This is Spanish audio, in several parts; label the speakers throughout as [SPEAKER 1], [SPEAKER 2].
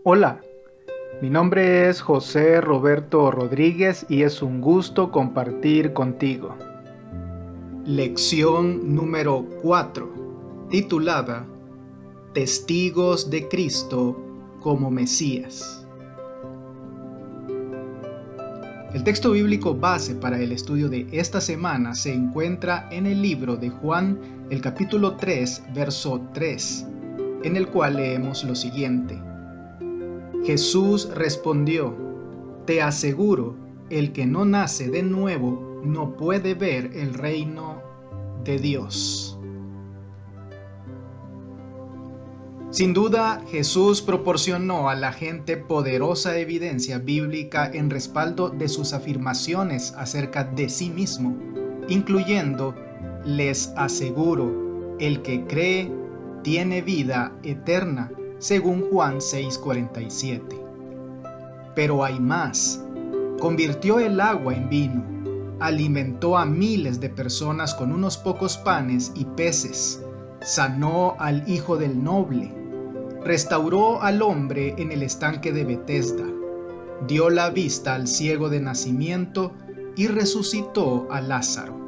[SPEAKER 1] Hola, mi nombre es José Roberto Rodríguez y es un gusto compartir contigo. Lección número 4, titulada Testigos de Cristo como Mesías. El texto bíblico base para el estudio de esta semana se encuentra en el libro de Juan, el capítulo 3, verso 3, en el cual leemos lo siguiente. Jesús respondió: Te aseguro, el que no nace de nuevo no puede ver el reino de Dios. Sin duda, Jesús proporcionó a la gente poderosa evidencia bíblica en respaldo de sus afirmaciones acerca de sí mismo, incluyendo: les aseguro, el que cree tiene vida eterna, según Juan 6:47. Pero hay más. Convirtió el agua en vino, alimentó a miles de personas con unos pocos panes y peces, sanó al hijo del noble, restauró al hombre en el estanque de Betesda, dio la vista al ciego de nacimiento y resucitó a Lázaro.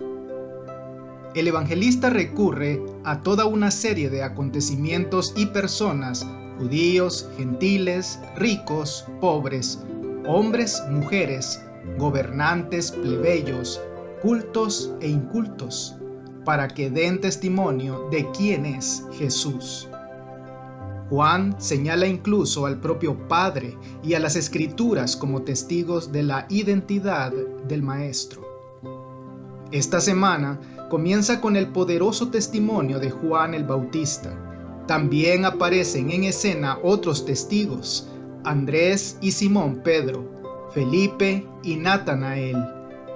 [SPEAKER 1] El evangelista recurre a toda una serie de acontecimientos y personas, judíos, gentiles, ricos, pobres, hombres, mujeres, gobernantes, plebeyos, cultos e incultos, para que den testimonio de quién es Jesús. Juan señala incluso al propio Padre y a las Escrituras como testigos de la identidad del Maestro. Esta semana comienza con el poderoso testimonio de Juan el Bautista. También aparecen en escena otros testigos: Andrés y Simón Pedro, Felipe y Natanael,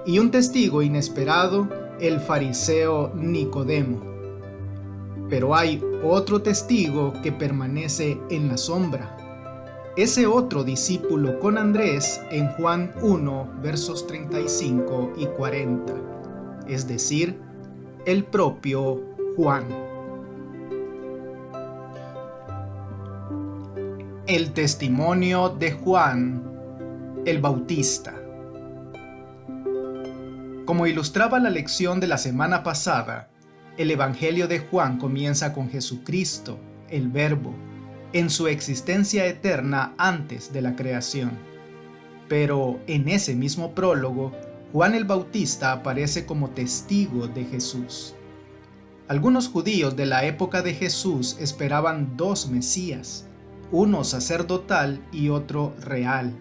[SPEAKER 1] y un testigo inesperado, el fariseo Nicodemo. Pero hay otro testigo que permanece en la sombra. Ese otro discípulo con Andrés en Juan 1, versos 35 y 40, es decir, el propio Juan. El testimonio de Juan el Bautista. Como ilustraba la lección de la semana pasada, el Evangelio de Juan comienza con Jesucristo, el Verbo, en su existencia eterna antes de la creación. Pero en ese mismo prólogo, Juan el Bautista aparece como testigo de Jesús. Algunos judíos de la época de Jesús esperaban dos Mesías, uno sacerdotal y otro real.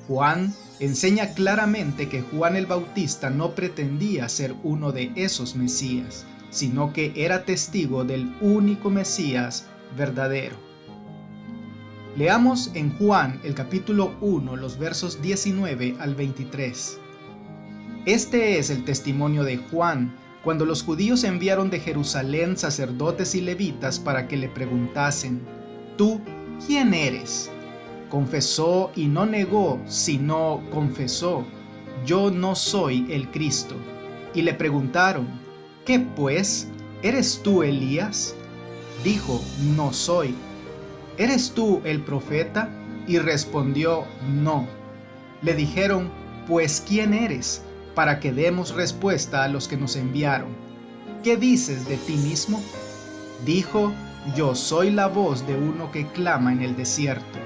[SPEAKER 1] Juan enseña claramente que Juan el Bautista no pretendía ser uno de esos Mesías, sino que era testigo del único Mesías verdadero. Leamos en Juan el capítulo 1, los versos 19 al 23. Este es el testimonio de Juan, cuando los judíos enviaron de Jerusalén sacerdotes y levitas para que le preguntasen: ¿Tú quién eres? Confesó y no negó, sino confesó: Yo no soy el Cristo. Y le preguntaron: ¿Qué pues? ¿Eres tú Elías? Dijo: No soy. ¿Eres tú el profeta? Y respondió: No. Le dijeron: Pues ¿quién eres? Para que demos respuesta a los que nos enviaron. ¿Qué dices de ti mismo? Dijo: Yo soy la voz de uno que clama en el desierto: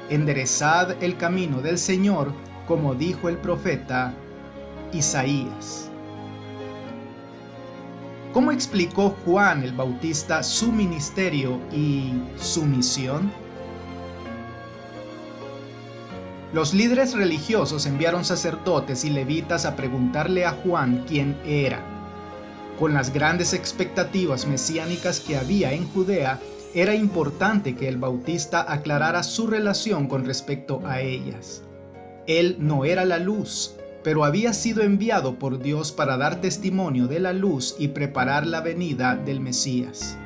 [SPEAKER 1] enderezad el camino del Señor, como dijo el profeta Isaías. ¿Cómo explicó Juan el Bautista su ministerio y su misión? Los líderes religiosos enviaron sacerdotes y levitas a preguntarle a Juan quién era. Con las grandes expectativas mesiánicas que había en Judea, era importante que el Bautista aclarara su relación con respecto a ellas. Él no era la luz, pero había sido enviado por Dios para dar testimonio de la luz y preparar la venida del Mesías.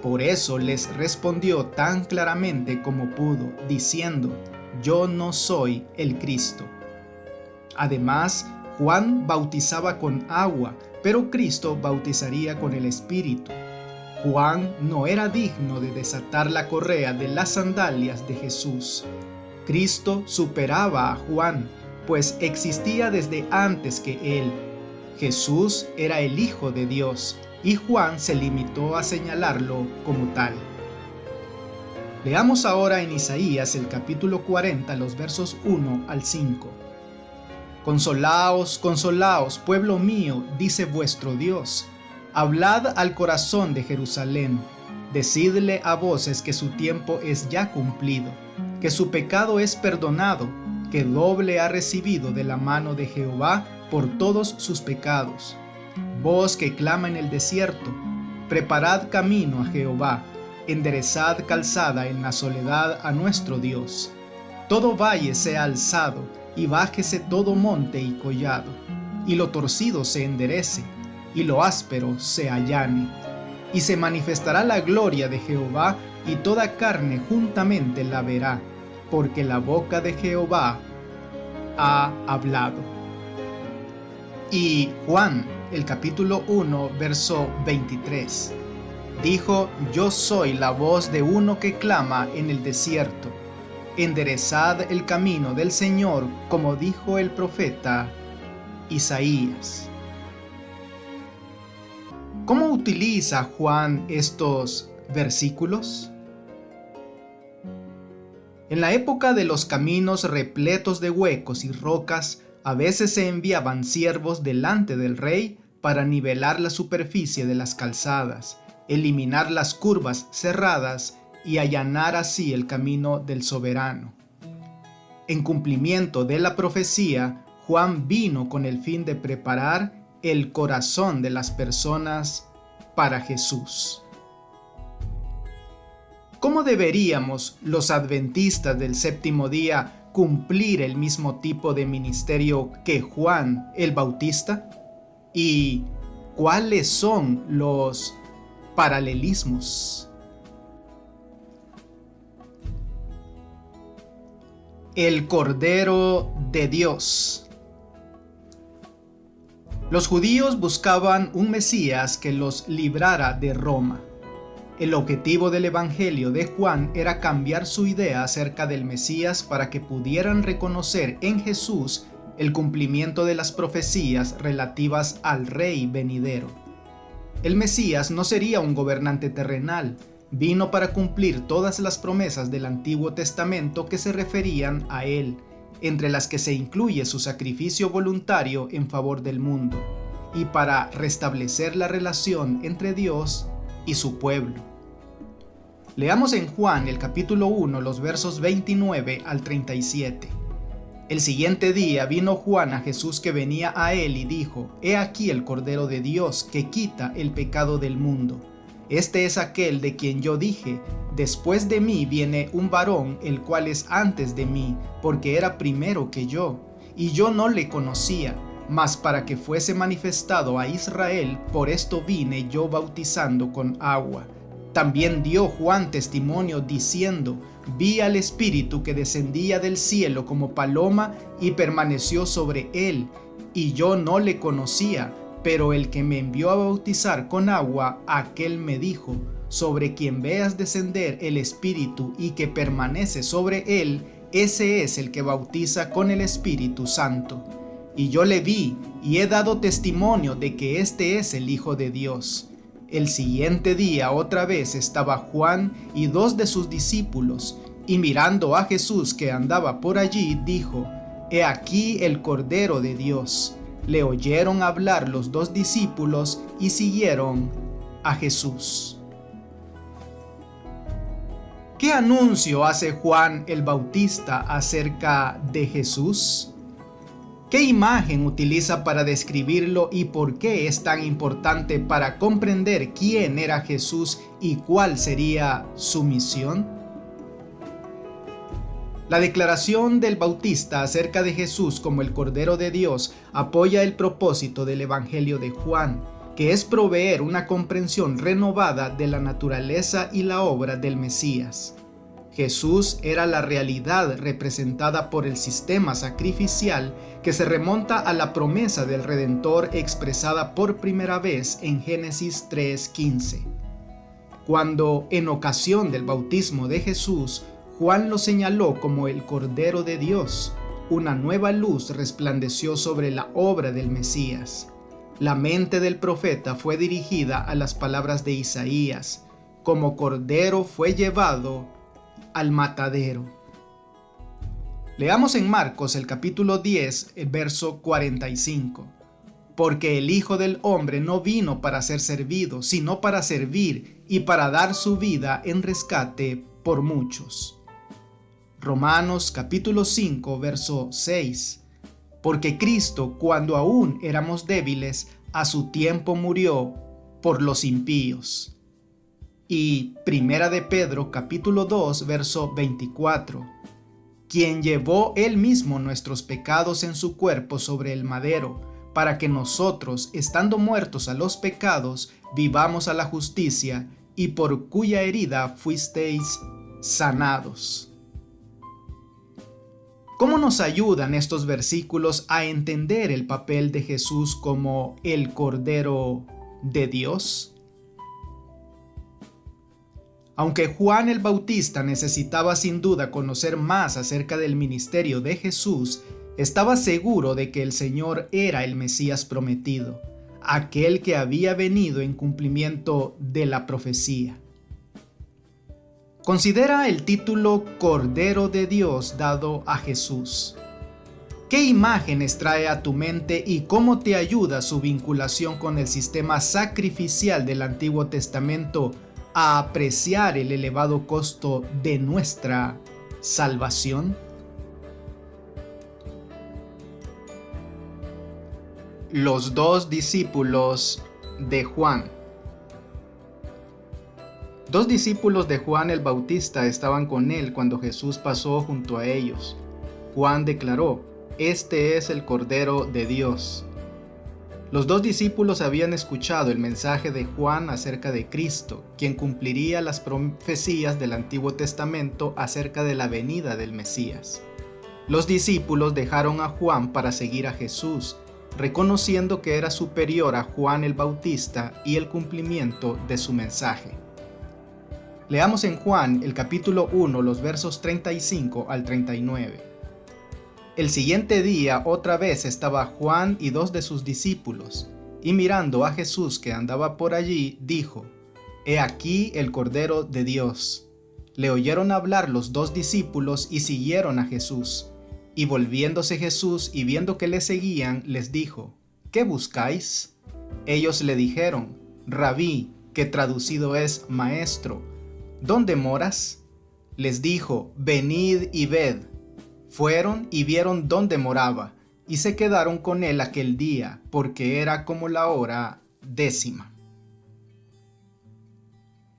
[SPEAKER 1] Por eso les respondió tan claramente como pudo, diciendo: Yo no soy el Cristo. Además, Juan bautizaba con agua, pero Cristo bautizaría con el Espíritu. Juan no era digno de desatar la correa de las sandalias de Jesús. Cristo superaba a Juan, pues existía desde antes que él. Jesús era el Hijo de Dios, y Juan se limitó a señalarlo como tal. Leamos ahora en Isaías el capítulo 40, los versos 1 al 5. Consolaos, consolaos, pueblo mío, dice vuestro Dios. Hablad al corazón de Jerusalén. Decidle a voces que su tiempo es ya cumplido, que su pecado es perdonado, que doble ha recibido de la mano de Jehová por todos sus pecados. Voz que clama en el desierto, preparad camino a Jehová, enderezad calzada en la soledad a nuestro Dios. Todo valle sea alzado, y bájese todo monte y collado, y lo torcido se enderece, y lo áspero se allane. Y se manifestará la gloria de Jehová, y toda carne juntamente la verá, porque la boca de Jehová ha hablado. Y Juan, el capítulo 1, verso 23, dijo: Yo soy la voz de uno que clama en el desierto. Enderezad el camino del Señor, como dijo el profeta Isaías. ¿Cómo utiliza Juan estos versículos? En la época de los caminos repletos de huecos y rocas, a veces se enviaban siervos delante del rey para nivelar la superficie de las calzadas, eliminar las curvas cerradas y allanar así el camino del soberano. En cumplimiento de la profecía, Juan vino con el fin de preparar el corazón de las personas para Jesús. ¿Cómo deberíamos los adventistas del séptimo día cumplir el mismo tipo de ministerio que Juan el Bautista? ¿Y cuáles son los paralelismos? El Cordero de Dios. Los judíos buscaban un Mesías que los librara de Roma. El objetivo del Evangelio de Juan era cambiar su idea acerca del Mesías para que pudieran reconocer en Jesús el cumplimiento de las profecías relativas al Rey venidero. El Mesías no sería un gobernante terrenal, vino para cumplir todas las promesas del Antiguo Testamento que se referían a él, entre las que se incluye su sacrificio voluntario en favor del mundo, y para restablecer la relación entre Dios y su pueblo. Leamos en Juan el capítulo 1, los versos 29 al 37. El siguiente día vino Juan a Jesús que venía a él y dijo: He aquí el Cordero de Dios que quita el pecado del mundo. Este es aquel de quien yo dije: Después de mí viene un varón, el cual es antes de mí, porque era primero que yo, y yo no le conocía, mas para que fuese manifestado a Israel, por esto vine yo bautizando con agua. También dio Juan testimonio diciendo: Vi al Espíritu que descendía del cielo como paloma y permaneció sobre él, y yo no le conocía, pero el que me envió a bautizar con agua, aquel me dijo: Sobre quien veas descender el Espíritu y que permanece sobre él, ese es el que bautiza con el Espíritu Santo. Y yo le vi y he dado testimonio de que este es el Hijo de Dios. El siguiente día otra vez estaba Juan y 2 de sus discípulos, y mirando a Jesús que andaba por allí, dijo: He aquí el Cordero de Dios. Le oyeron hablar los 2 discípulos y siguieron a Jesús. ¿Qué anuncio hace Juan el Bautista acerca de Jesús? ¿Qué imagen utiliza para describirlo y por qué es tan importante para comprender quién era Jesús y cuál sería su misión? La declaración del Bautista acerca de Jesús como el Cordero de Dios apoya el propósito del Evangelio de Juan, que es proveer una comprensión renovada de la naturaleza y la obra del Mesías. Jesús era la realidad representada por el sistema sacrificial que se remonta a la promesa del Redentor expresada por primera vez en Génesis 3:15. cuando en ocasión del bautismo de Jesús, Juan lo señaló como el Cordero de Dios. Una nueva luz resplandeció sobre la obra del Mesías. La mente del profeta fue dirigida a las palabras de Isaías: como cordero fue llevado al matadero. Leamos en Marcos el capítulo 10, el verso 45. Porque el Hijo del Hombre no vino para ser servido, sino para servir y para dar su vida en rescate por muchos. Romanos capítulo 5, verso 6. Porque Cristo, cuando aún éramos débiles, a su tiempo murió por los impíos. Y Primera de Pedro capítulo 2, verso 24. Quien llevó él mismo nuestros pecados en su cuerpo sobre el madero, para que nosotros, estando muertos a los pecados, vivamos a la justicia, y por cuya herida fuisteis sanados. ¿Cómo nos ayudan estos versículos a entender el papel de Jesús como el Cordero de Dios? Aunque Juan el Bautista necesitaba sin duda conocer más acerca del ministerio de Jesús, estaba seguro de que el Señor era el Mesías prometido, aquel que había venido en cumplimiento de la profecía. Considera el título Cordero de Dios dado a Jesús. ¿Qué imágenes trae a tu mente y cómo te ayuda su vinculación con el sistema sacrificial del Antiguo Testamento a apreciar el elevado costo de nuestra salvación? Los dos discípulos de Juan. Dos discípulos de Juan el Bautista estaban con él cuando Jesús pasó junto a ellos. Juan declaró: "Este es el Cordero de Dios". Los dos discípulos habían escuchado el mensaje de Juan acerca de Cristo, quien cumpliría las profecías del Antiguo Testamento acerca de la venida del Mesías. Los discípulos dejaron a Juan para seguir a Jesús, reconociendo que era superior a Juan el Bautista y el cumplimiento de su mensaje. Leamos en Juan el capítulo 1, los versos 35 al 39. El siguiente día otra vez estaba Juan y dos de sus discípulos, y mirando a Jesús que andaba por allí, dijo: «He aquí el Cordero de Dios». Le oyeron hablar los dos discípulos y siguieron a Jesús. Y volviéndose Jesús y viendo que le seguían, les dijo: «¿Qué buscáis?». Ellos le dijeron: «Rabí», que traducido es maestro, «¿dónde moras?». Les dijo: «Venid y ved». Fueron y vieron dónde moraba, y se quedaron con él aquel día, porque era como la hora 10:00.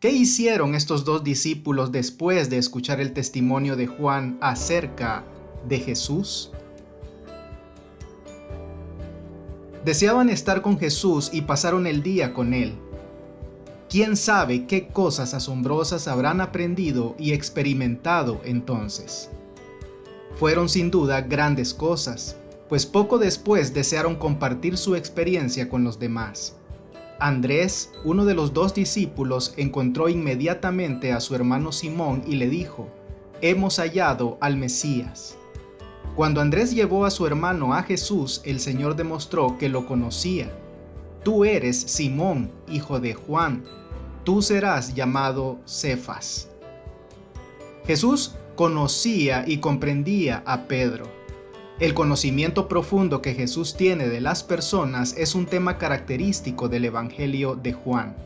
[SPEAKER 1] ¿Qué hicieron estos dos discípulos después de escuchar el testimonio de Juan acerca de Jesús? Deseaban estar con Jesús y pasaron el día con él. ¿Quién sabe qué cosas asombrosas habrán aprendido y experimentado entonces? Fueron sin duda grandes cosas, pues poco después desearon compartir su experiencia con los demás. Andrés, uno de los dos discípulos, encontró inmediatamente a su hermano Simón y le dijo: «Hemos hallado al Mesías». Cuando Andrés llevó a su hermano a Jesús, el Señor demostró que lo conocía. «Tú eres Simón, hijo de Juan, tú serás llamado Cefas». Jesús conocía y comprendía a Pedro. El conocimiento profundo que Jesús tiene de las personas es un tema característico del Evangelio de Juan.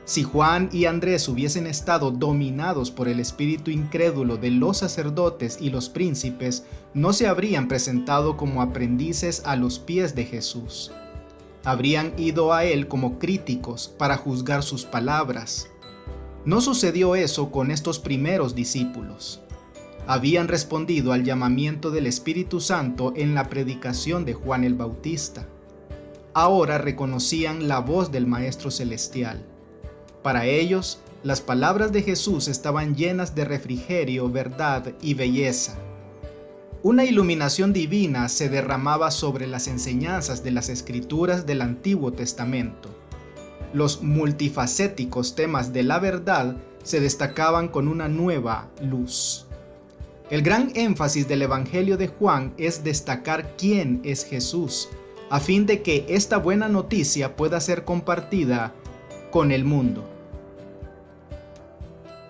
[SPEAKER 1] Si Juan y Andrés hubiesen estado dominados por el espíritu incrédulo de los sacerdotes y los príncipes, no se habrían presentado como aprendices a los pies de Jesús. Habrían ido a él como críticos para juzgar sus palabras. No sucedió eso con estos primeros discípulos. Habían respondido al llamamiento del Espíritu Santo en la predicación de Juan el Bautista. Ahora reconocían la voz del Maestro Celestial. Para ellos, las palabras de Jesús estaban llenas de refrigerio, verdad y belleza. Una iluminación divina se derramaba sobre las enseñanzas de las Escrituras del Antiguo Testamento. los multifacéticos temas de la verdad se destacaban con una nueva luz. El gran énfasis del Evangelio de Juan es destacar quién es Jesús, a fin de que esta buena noticia pueda ser compartida con el mundo.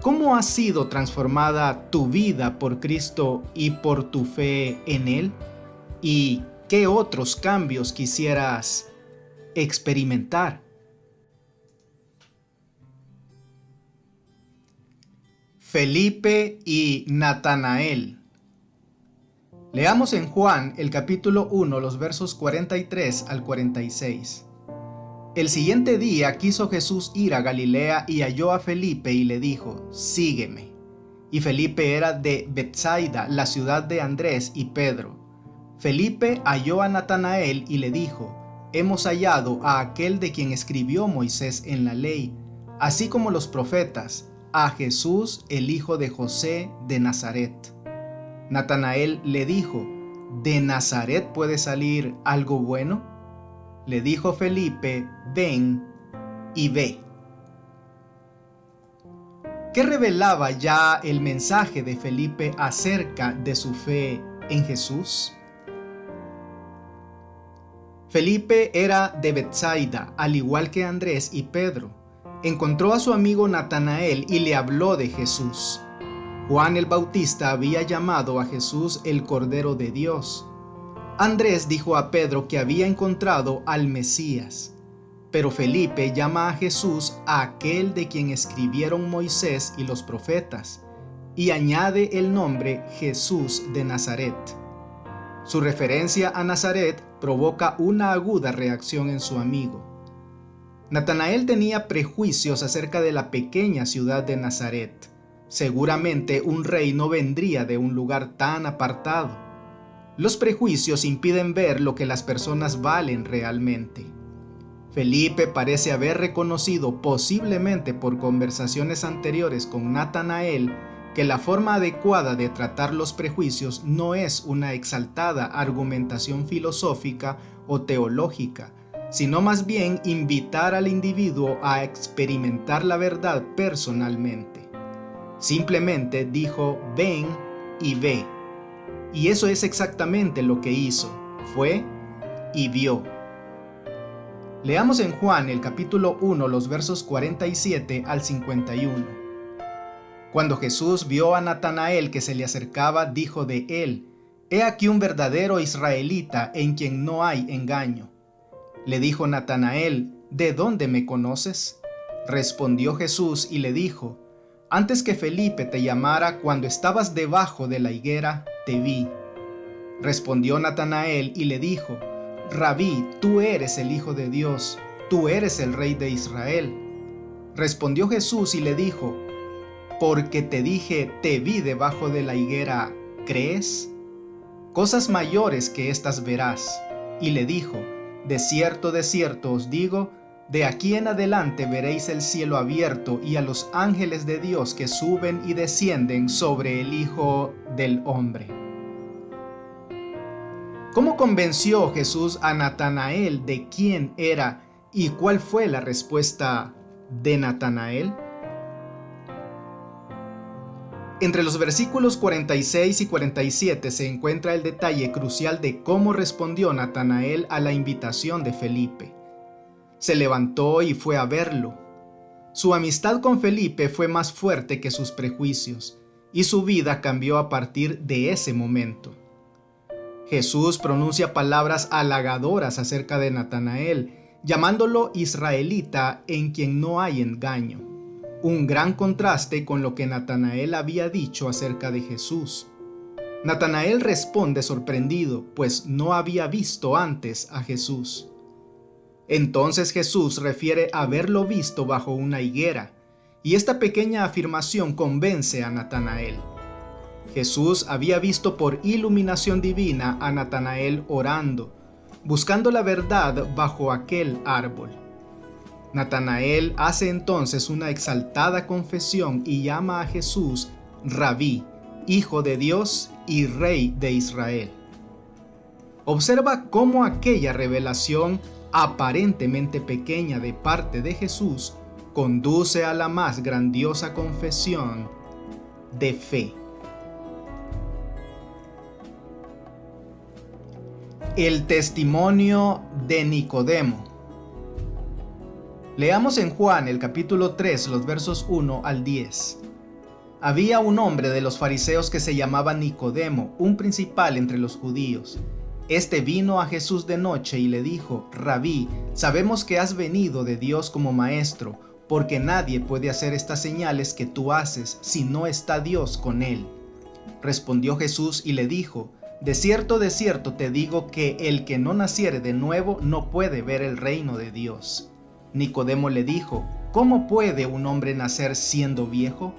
[SPEAKER 1] ¿Cómo ha sido transformada tu vida por Cristo y por tu fe en Él? ¿Y qué otros cambios quisieras experimentar? Felipe y Natanael. Leamos en Juan el capítulo 1, los versos 43 al 46. El siguiente día quiso Jesús ir a Galilea y halló a Felipe y le dijo: «Sígueme». Y Felipe era de Betsaida, la ciudad de Andrés y Pedro. Felipe halló a Natanael y le dijo: «Hemos hallado a aquel de quien escribió Moisés en la ley, así como los profetas, a Jesús, el hijo de José de Nazaret». Natanael le dijo: «¿De Nazaret puede salir algo bueno?». Le dijo Felipe: «Ven y ve». ¿Qué revelaba ya el mensaje de Felipe acerca de su fe en Jesús? Felipe era de Betsaida, al igual que Andrés y Pedro. Encontró a su amigo Natanael y le habló de Jesús. Juan el Bautista había llamado a Jesús el Cordero de Dios. Andrés dijo a Pedro que había encontrado al Mesías. Pero Felipe llama a Jesús aquel de quien escribieron Moisés y los profetas, y añade el nombre Jesús de Nazaret. Su referencia a Nazaret provoca una aguda reacción en su amigo. Natanael tenía prejuicios acerca de la pequeña ciudad de Nazaret. Seguramente un rey no vendría de un lugar tan apartado. Los prejuicios impiden ver lo que las personas valen realmente. Felipe parece haber reconocido, posiblemente por conversaciones anteriores con Natanael, que la forma adecuada de tratar los prejuicios no es una exaltada argumentación filosófica o teológica, sino más bien invitar al individuo a experimentar la verdad personalmente. Simplemente dijo: «Ven y ve». Y eso es exactamente lo que hizo. Fue y vio. Leamos en Juan el capítulo 1, los versos 47 al 51. Cuando Jesús vio a Natanael que se le acercaba, dijo de él: «He aquí un verdadero israelita en quien no hay engaño». Le dijo Natanael: «¿De dónde me conoces?». Respondió Jesús y le dijo: «Antes que Felipe te llamara, cuando estabas debajo de la higuera, te vi». Respondió Natanael y le dijo: «Rabí, tú eres el Hijo de Dios, tú eres el Rey de Israel». Respondió Jesús y le dijo: «Porque te dije, te vi debajo de la higuera, ¿crees? Cosas mayores que estas verás». Y le dijo: de cierto os digo, de aquí en adelante veréis el cielo abierto y a los ángeles de Dios que suben y descienden sobre el Hijo del Hombre». ¿Cómo convenció Jesús a Natanael de quién era y cuál fue la respuesta de Natanael? Entre los versículos 46 y 47 se encuentra el detalle crucial de cómo respondió Natanael a la invitación de Felipe. Se levantó y fue a verlo. Su amistad con Felipe fue más fuerte que sus prejuicios, y su vida cambió a partir de ese momento. Jesús pronuncia palabras halagadoras acerca de Natanael, llamándolo israelita en quien no hay engaño. Un gran contraste con lo que Natanael había dicho acerca de Jesús. Natanael responde sorprendido, pues no había visto antes a Jesús. Entonces Jesús refiere haberlo visto bajo una higuera, y esta pequeña afirmación convence a Natanael. Jesús había visto por iluminación divina a Natanael orando, buscando la verdad bajo aquel árbol. Natanael hace entonces una exaltada confesión y llama a Jesús Rabí, Hijo de Dios y Rey de Israel. Observa cómo aquella revelación aparentemente pequeña de parte de Jesús conduce a la más grandiosa confesión de fe. El testimonio de Nicodemo. Leamos en Juan el capítulo 3, los versos 1 al 10. Había un hombre de los fariseos que se llamaba Nicodemo, un principal entre los judíos. Este vino a Jesús de noche y le dijo: Rabí, sabemos que has venido de Dios como maestro, porque nadie puede hacer estas señales que tú haces si no está Dios con él. Respondió Jesús y le dijo: de cierto te digo que el que no naciere de nuevo no puede ver el reino de Dios. Nicodemo le dijo: ¿cómo puede un hombre nacer siendo viejo?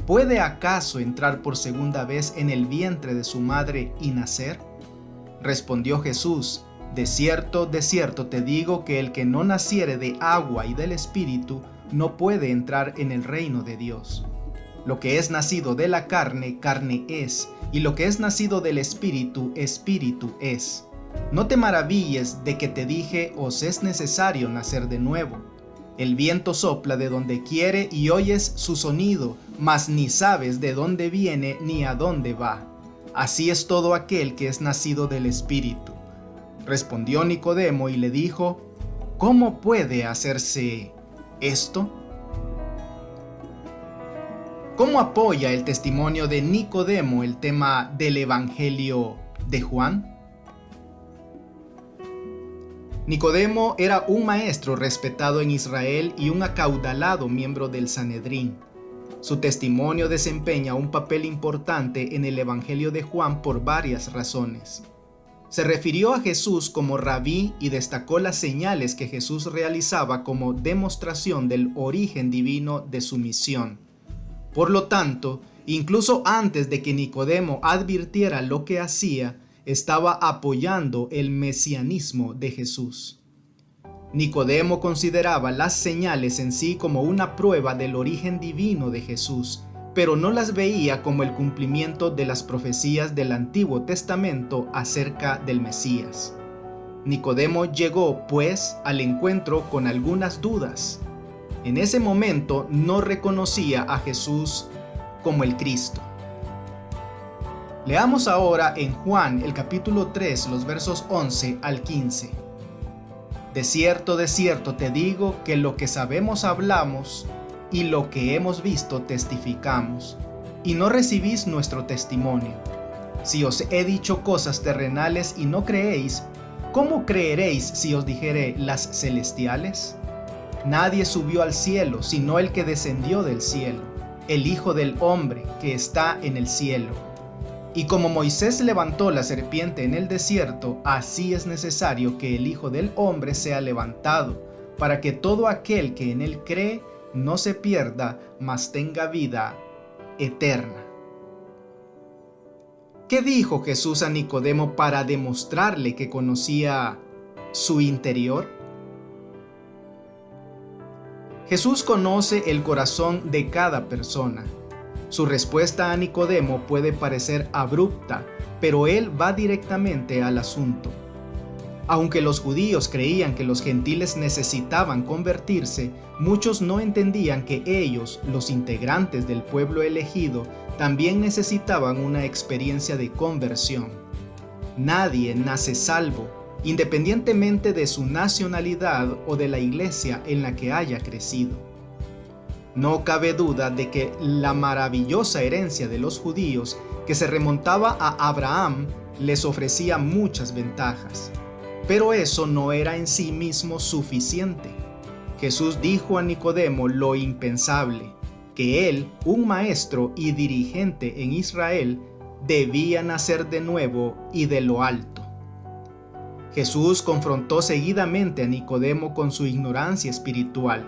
[SPEAKER 1] ¿Puede acaso entrar por segunda vez en el vientre de su madre y nacer? Respondió Jesús: de cierto te digo que el que no naciere de agua y del Espíritu no puede entrar en el reino de Dios. Lo que es nacido de la carne, carne es, y lo que es nacido del Espíritu, Espíritu es. No te maravilles de que te dije: os es necesario nacer de nuevo. El viento sopla de donde quiere y oyes su sonido, mas ni sabes de dónde viene ni a dónde va. Así es todo aquel que es nacido del Espíritu. Respondió Nicodemo y le dijo: ¿cómo puede hacerse esto? ¿Cómo apoya el testimonio de Nicodemo el tema del Evangelio de Juan? Nicodemo era un maestro respetado en Israel y un acaudalado miembro del Sanedrín. Su testimonio desempeña un papel importante en el Evangelio de Juan por varias razones. Se refirió a Jesús como rabí y destacó las señales que Jesús realizaba como demostración del origen divino de su misión. Por lo tanto, incluso antes de que Nicodemo advirtiera lo que hacía, estaba apoyando el mesianismo de Jesús. Nicodemo consideraba las señales en sí como una prueba del origen divino de Jesús, pero no las veía como el cumplimiento de las profecías del Antiguo Testamento acerca del Mesías. Nicodemo llegó, pues, al encuentro con algunas dudas. En ese momento no reconocía a Jesús como el Cristo. Leamos ahora en Juan el capítulo 3, los versos 11 al 15. De cierto te digo que lo que sabemos hablamos y lo que hemos visto testificamos, y no recibís nuestro testimonio. Si os he dicho cosas terrenales y no creéis, ¿cómo creeréis si os dijere las celestiales? Nadie subió al cielo sino el que descendió del cielo, el Hijo del Hombre que está en el cielo. Y como Moisés levantó la serpiente en el desierto, así es necesario que el Hijo del Hombre sea levantado, para que todo aquel que en él cree no se pierda, mas tenga vida eterna. ¿Qué dijo Jesús a Nicodemo para demostrarle que conocía su interior? Jesús conoce el corazón de cada persona. Su respuesta a Nicodemo puede parecer abrupta, pero él va directamente al asunto. Aunque los judíos creían que los gentiles necesitaban convertirse, muchos no entendían que ellos, los integrantes del pueblo elegido, también necesitaban una experiencia de conversión. Nadie nace salvo, independientemente de su nacionalidad o de la iglesia en la que haya crecido. No cabe duda de que la maravillosa herencia de los judíos, que se remontaba a Abraham, les ofrecía muchas ventajas. Pero eso no era en sí mismo suficiente. Jesús dijo a Nicodemo lo impensable, que él, un maestro y dirigente en Israel, debía nacer de nuevo y de lo alto. Jesús confrontó seguidamente a Nicodemo con su ignorancia espiritual.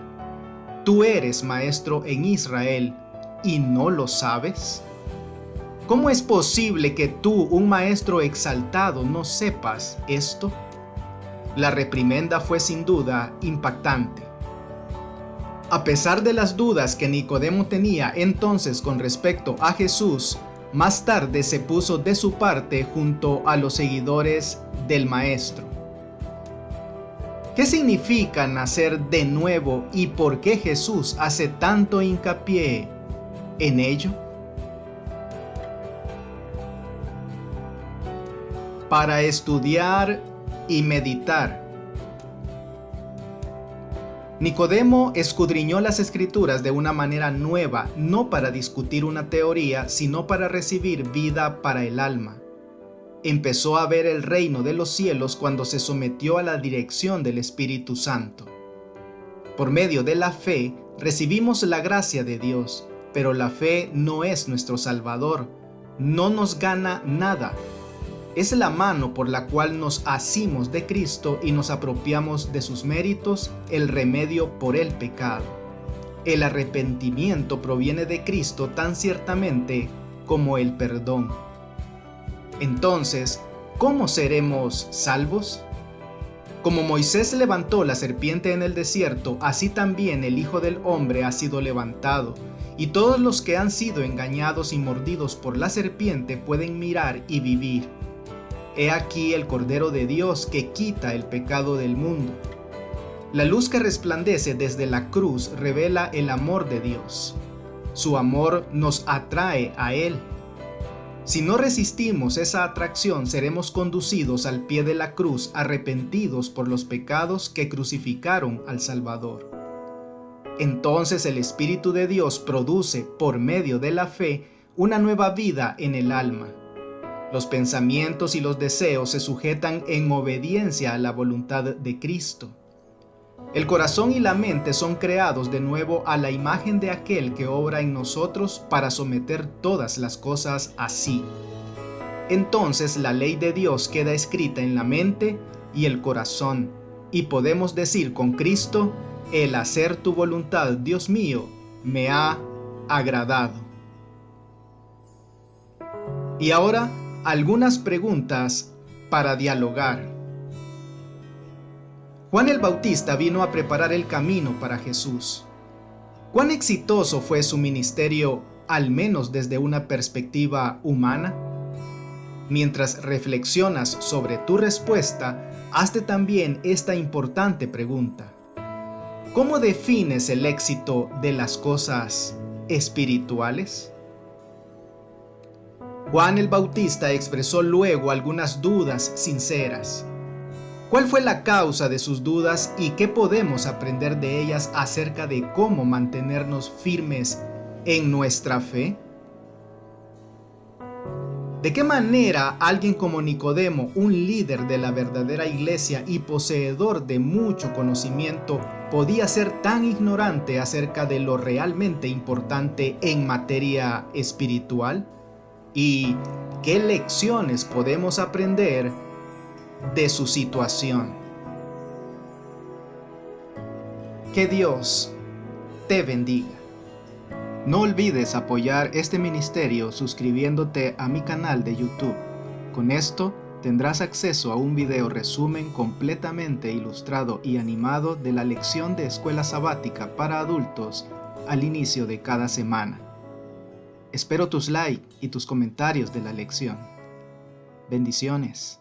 [SPEAKER 1] ¿Tú eres maestro en Israel y no lo sabes? ¿Cómo es posible que tú, un maestro exaltado, no sepas esto? La reprimenda fue sin duda impactante. A pesar de las dudas que Nicodemo tenía entonces con respecto a Jesús, más tarde se puso de su parte junto a los seguidores del Maestro. ¿Qué significa nacer de nuevo y por qué Jesús hace tanto hincapié en ello? Para estudiar y meditar. Nicodemo escudriñó las Escrituras de una manera nueva, no para discutir una teoría, sino para recibir vida para el alma. Empezó a ver el reino de los cielos cuando se sometió a la dirección del Espíritu Santo. Por medio de la fe, recibimos la gracia de Dios, pero la fe no es nuestro Salvador, no nos gana nada. Es la mano por la cual nos asimos de Cristo y nos apropiamos de sus méritos, el remedio por el pecado. El arrepentimiento proviene de Cristo tan ciertamente como el perdón. Entonces, ¿cómo seremos salvos? Como Moisés levantó la serpiente en el desierto, así también el Hijo del Hombre ha sido levantado, y todos los que han sido engañados y mordidos por la serpiente pueden mirar y vivir. He aquí el Cordero de Dios que quita el pecado del mundo. La luz que resplandece desde la cruz revela el amor de Dios. Su amor nos atrae a Él. Si no resistimos esa atracción, seremos conducidos al pie de la cruz arrepentidos por los pecados que crucificaron al Salvador. Entonces el Espíritu de Dios produce, por medio de la fe, una nueva vida en el alma. Los pensamientos y los deseos se sujetan en obediencia a la voluntad de Cristo. El corazón y la mente son creados de nuevo a la imagen de aquel que obra en nosotros para someter todas las cosas a sí. Entonces la ley de Dios queda escrita en la mente y el corazón, y podemos decir con Cristo: el hacer tu voluntad, Dios mío, me ha agradado. Y ahora, algunas preguntas para dialogar. Juan el Bautista vino a preparar el camino para Jesús. ¿Cuán exitoso fue su ministerio, al menos desde una perspectiva humana? Mientras reflexionas sobre tu respuesta, hazte también esta importante pregunta: ¿cómo defines el éxito de las cosas espirituales? Juan el Bautista expresó luego algunas dudas sinceras. ¿Cuál fue la causa de sus dudas y qué podemos aprender de ellas acerca de cómo mantenernos firmes en nuestra fe? ¿De qué manera alguien como Nicodemo, un líder de la verdadera iglesia y poseedor de mucho conocimiento, podía ser tan ignorante acerca de lo realmente importante en materia espiritual? ¿Y qué lecciones podemos aprender de su situación? Que Dios te bendiga. No olvides apoyar este ministerio suscribiéndote a mi canal de YouTube. Con esto tendrás acceso a un video resumen completamente ilustrado y animado de la lección de escuela sabática para adultos al inicio de cada semana. Espero tus likes y tus comentarios de la lección. Bendiciones.